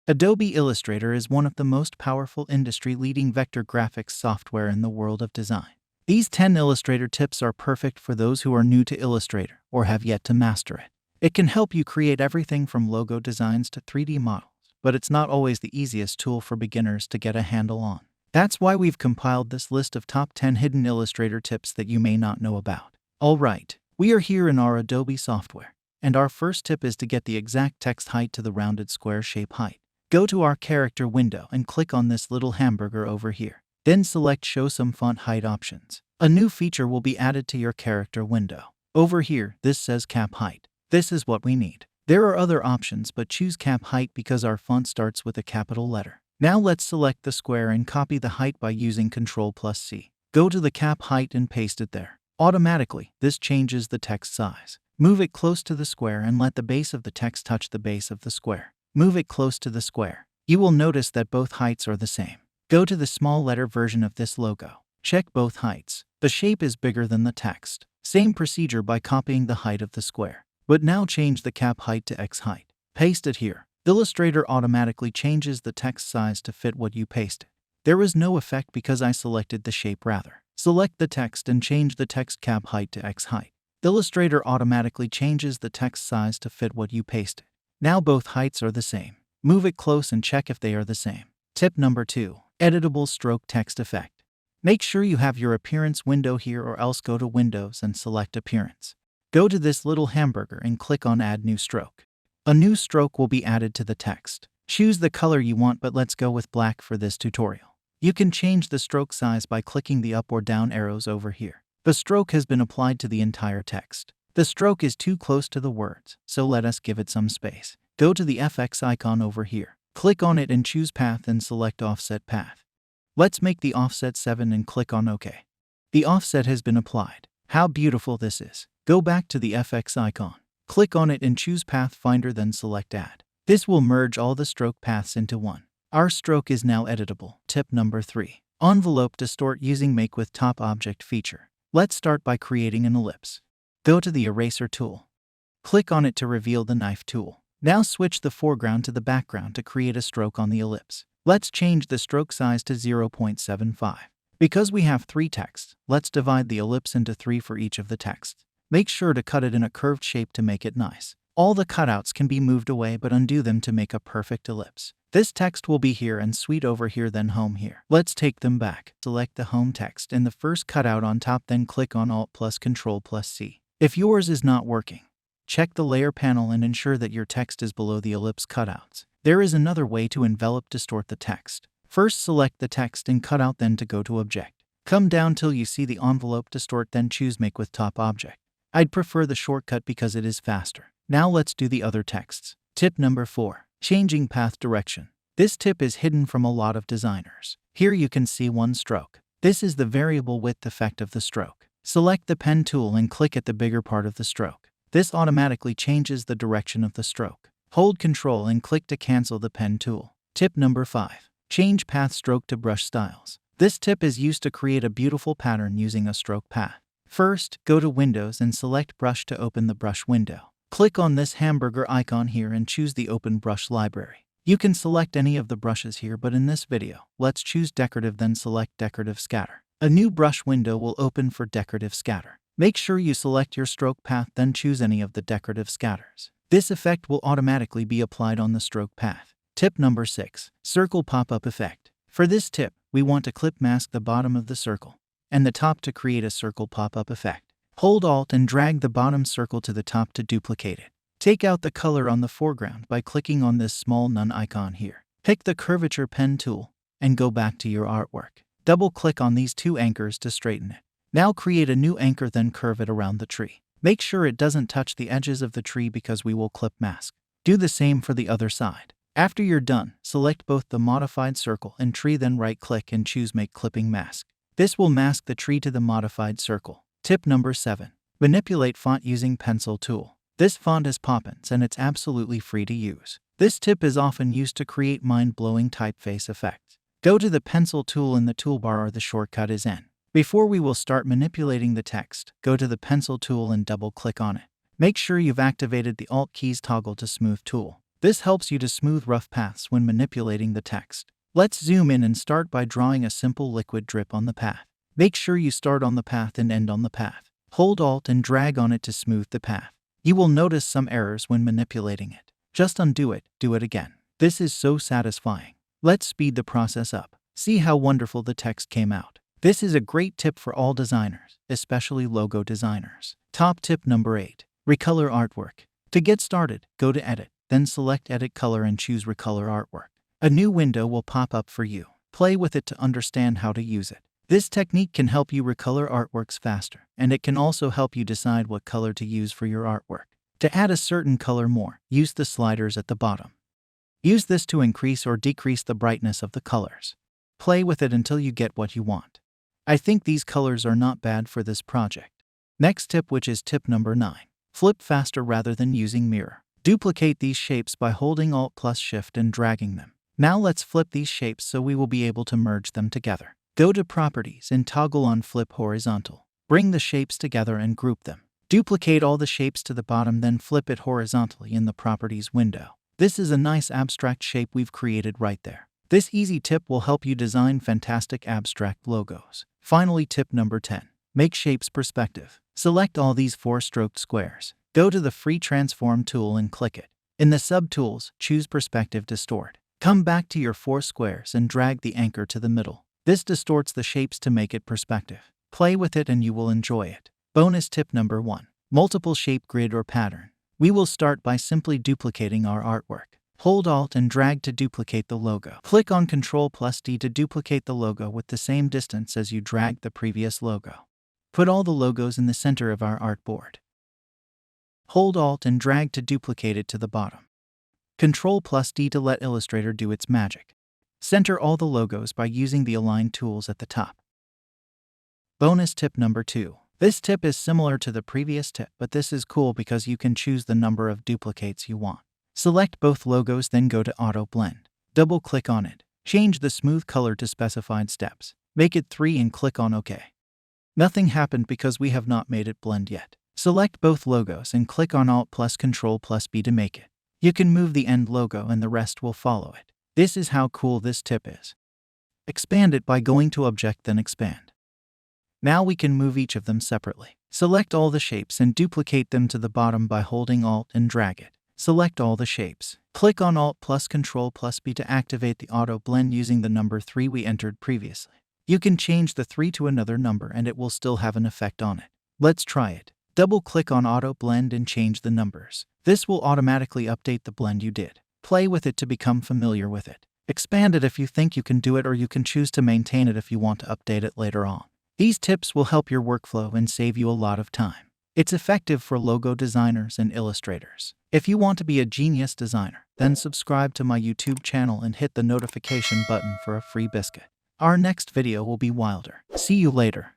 Adobe Illustrator is one of the most powerful industry-leading vector graphics software in the world of design. These 10 Illustrator tips are perfect for those who are new to Illustrator or have yet to master it. It can help you create everything from logo designs to 3D models, but it's not always the easiest tool for beginners to get a handle on. That's why we've compiled this list of top 10 hidden Illustrator tips that you may not know about. Alright, we are here in our Adobe software, and our first tip is to get the exact text height to the rounded square shape height. Go to our character window and click on this little hamburger over here. Then select Show Some Font Height Options. A new feature will be added to your character window. Over here, this says Cap Height. This is what we need. There are other options, but choose Cap Height because our font starts with a capital letter. Now let's select the square and copy the height by using Ctrl+C. Go to the cap height and paste it there. Automatically, this changes the text size. Move it close to the square and let the base of the text touch the base of the square. Move it close to the square. You will notice that both heights are the same. Go to the small letter version of this logo. Check both heights. The shape is bigger than the text. Same procedure by copying the height of the square. But now change the cap height to X height. Paste it here. Illustrator automatically changes the text size to fit what you pasted. There is no effect because I selected the shape rather. Select the text and change the text cap height to X height. Illustrator automatically changes the text size to fit what you pasted. Now both heights are the same. Move it close and check if they are the same. Tip number 2. Editable Stroke Text Effect. Make sure you have your Appearance window here, or else go to Windows and select Appearance. Go to this little hamburger and click on Add New Stroke. A new stroke will be added to the text. Choose the color you want, but let's go with black for this tutorial. You can change the stroke size by clicking the up or down arrows over here. The stroke has been applied to the entire text. The stroke is too close to the words, so let us give it some space. Go to the FX icon over here. Click on it and choose Path and select Offset Path. Let's make the offset 7 and click on OK. The offset has been applied. How beautiful this is. Go back to the FX icon. Click on it and choose Pathfinder, then select Add. This will merge all the stroke paths into one. Our stroke is now editable. Tip number 3. Envelope Distort using Make with Top Object feature. Let's start by creating an ellipse. Go to the Eraser tool. Click on it to reveal the knife tool. Now switch the foreground to the background to create a stroke on the ellipse. Let's change the stroke size to 0.75. Because we have 3 texts, let's divide the ellipse into 3 for each of the texts. Make sure to cut it in a curved shape to make it nice. All the cutouts can be moved away, but undo them to make a perfect ellipse. This text will be here and Sweet over here, then Home here. Let's take them back. Select the Home text in the first cutout on top, then click on Alt plus Ctrl plus C. If yours is not working, check the layer panel and ensure that your text is below the ellipse cutouts. There is another way to envelope distort the text. First select the text and cutout, then to go to Object. Come down till you see the envelope distort, then choose Make with Top Object. I'd prefer the shortcut because it is faster. Now let's do the other texts. Tip number 4. Changing path direction. This tip is hidden from a lot of designers. Here you can see one stroke. This is the variable width effect of the stroke. Select the pen tool and click at the bigger part of the stroke. This automatically changes the direction of the stroke. Hold Ctrl and click to cancel the pen tool. Tip number 5. Change path stroke to brush styles. This tip is used to create a beautiful pattern using a stroke path. First, go to Windows and select Brush to open the brush window. Click on this hamburger icon here and choose the Open Brush Library. You can select any of the brushes here, but in this video, let's choose Decorative, then select Decorative Scatter. A new brush window will open for Decorative Scatter. Make sure you select your stroke path, then choose any of the decorative scatters. This effect will automatically be applied on the stroke path. Tip number 6. Circle Pop-Up Effect. For this tip, we want to clip mask the bottom of the circle and the top to create a circle pop-up effect. Hold Alt and drag the bottom circle to the top to duplicate it. Take out the color on the foreground by clicking on this small none icon here. Pick the curvature pen tool and go back to your artwork. Double-click on these 2 anchors to straighten it. Now create a new anchor, then curve it around the tree. Make sure it doesn't touch the edges of the tree because we will clip mask. Do the same for the other side. After you're done, select both the modified circle and tree, then right-click and choose Make Clipping Mask. This will mask the tree to the modified circle. Tip number 7. Manipulate font using Pencil tool. This font is Poppins and it's absolutely free to use. This tip is often used to create mind-blowing typeface effects. Go to the Pencil tool in the toolbar, or the shortcut is N. Before we will start manipulating the text, go to the Pencil tool and double-click on it. Make sure you've activated the Alt keys toggle to Smooth tool. This helps you to smooth rough paths when manipulating the text. Let's zoom in and start by drawing a simple liquid drip on the path. Make sure you start on the path and end on the path. Hold Alt and drag on it to smooth the path. You will notice some errors when manipulating it. Just undo it, do it again. This is so satisfying. Let's speed the process up. See how wonderful the text came out. This is a great tip for all designers, especially logo designers. Top tip number 8. Recolor Artwork. To get started, go to Edit, then select Edit Color and choose Recolor Artwork. A new window will pop up for you. Play with it to understand how to use it. This technique can help you recolor artworks faster, and it can also help you decide what color to use for your artwork. To add a certain color more, use the sliders at the bottom. Use this to increase or decrease the brightness of the colors. Play with it until you get what you want. I think these colors are not bad for this project. Next tip, which is tip number 9. Flip faster rather than using mirror. Duplicate these shapes by holding Alt plus Shift and dragging them. Now let's flip these shapes so we will be able to merge them together. Go to Properties and toggle on Flip Horizontal. Bring the shapes together and group them. Duplicate all the shapes to the bottom, then flip it horizontally in the Properties window. This is a nice abstract shape we've created right there. This easy tip will help you design fantastic abstract logos. Finally, tip number 10. Make shapes perspective. Select all these 4-stroked squares. Go to the free Transform tool and click it. In the Subtools, choose Perspective Distort. Come back to your 4 squares and drag the anchor to the middle. This distorts the shapes to make it perspective. Play with it and you will enjoy it. Bonus tip number 1. Multiple shape grid or pattern. We will start by simply duplicating our artwork. Hold Alt and drag to duplicate the logo. Click on Ctrl plus D to duplicate the logo with the same distance as you dragged the previous logo. Put all the logos in the center of our artboard. Hold Alt and drag to duplicate it to the bottom. Ctrl plus D to let Illustrator do its magic. Center all the logos by using the Align tools at the top. Bonus tip number 2. This tip is similar to the previous tip, but this is cool because you can choose the number of duplicates you want. Select both logos, then go to Autoblend. Double-click on it. Change the smooth color to specified steps. Make it 3 and click on OK. Nothing happened because we have not made it blend yet. Select both logos and click on Alt plus Ctrl plus B to make it. You can move the end logo and the rest will follow it. This is how cool this tip is. Expand it by going to Object, then Expand. Now we can move each of them separately. Select all the shapes and duplicate them to the bottom by holding Alt and drag it. Select all the shapes. Click on Alt plus Ctrl plus B to activate the Auto Blend using the number 3 we entered previously. You can change the 3 to another number and it will still have an effect on it. Let's try it. Double-click on Auto Blend and change the numbers. This will automatically update the blend you did. Play with it to become familiar with it. Expand it if you think you can do it, or you can choose to maintain it if you want to update it later on. These tips will help your workflow and save you a lot of time. It's effective for logo designers and illustrators. If you want to be a genius designer, then subscribe to my YouTube channel and hit the notification button for a free biscuit. Our next video will be wilder. See you later.